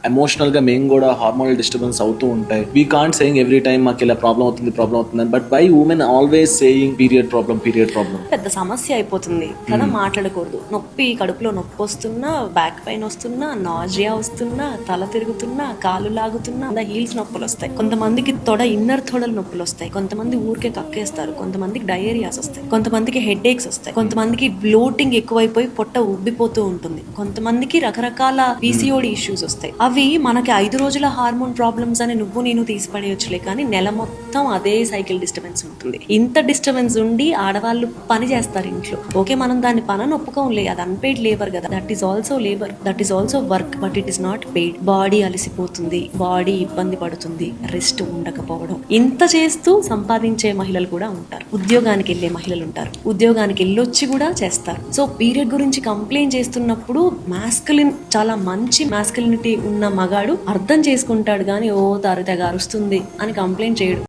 Emotional గా మేము కూడా హార్మోనల్ డిస్టర్బెన్స్ అవుతూ ఉంటాయి. We can't saying every time మాకు ఇలా ప్రాబ్లం అవుతుంది but why women always saying period problem. పెద్ద సమస్య అయిపోతుంది కదా, మాట్లాడకూడదు. నొప్పి, కడుపులో నొప్పి వస్తున్నా, బ్యాక్ పెయిన్ వస్తున్నా, నాజియా వస్తున్నా, తల తిరుగుతున్నా, కాలు లాగుతున్నా, హీల్స్ నొప్పులు వస్తాయి. కొంతమందికి ఇన్నర్ తొడలు నొప్పులు వస్తాయి. కొంతమంది ఊరికే కక్కేస్తారు. కొంతమందికి డయేరియాస్ వస్తాయి. కొంతమందికి హెడ్ ఏక్స్ వస్తాయి. కొంతమందికి బ్లోటింగ్ ఎక్కువైపోయి పొట్ట ఉబ్బిపోతూ ఉంటుంది. కొంతమందికి రకరకాల పీసీఓడి ఇష్యూస్ వస్తాయి. అవి మనకి 5 రోజుల హార్మోన్ ప్రాబ్లమ్స్ అని నువ్వు నేను తీసిపడేయచ్చులే, కానీ నెల మొత్తం అదే సైకిల్ డిస్టర్బెన్స్ ఉంటుంది. ఇంత డిస్టర్బెన్స్ ఉండి ఆడవాళ్ళు పని చేస్తారు ఇంట్లో. ఓకే, మనం దాన్ని పనని ఒప్పుకోంలే, అది అన్పెయిడ్ లేబర్ కదా. That is also labour, that is also work, but it is not paid. Body అలసిపోతుంది, బాడీ ఇబ్బంది పడుతుంది, రెస్ట్ ఉండకపోవడం. ఇంత చేస్తూ సంపాదించే మహిళలు కూడా ఉంటారు. ఉద్యోగానికి వెళ్ళే మహిళలు ఉంటారు. ఉద్యోగానికి వెళ్ళొచ్చి కూడా చేస్తారు. సో పీరియడ్ గురించి కంప్లైంట్ చేస్తున్నప్పుడు మాస్కులిన్, చాలా మంచి మాస్కులినిటీ ఉన్న మగాడు అర్థం చేసుకుంటాడు, కానీ తెగ అరుస్తుంది అని కంప్లైంట్ చేయడు.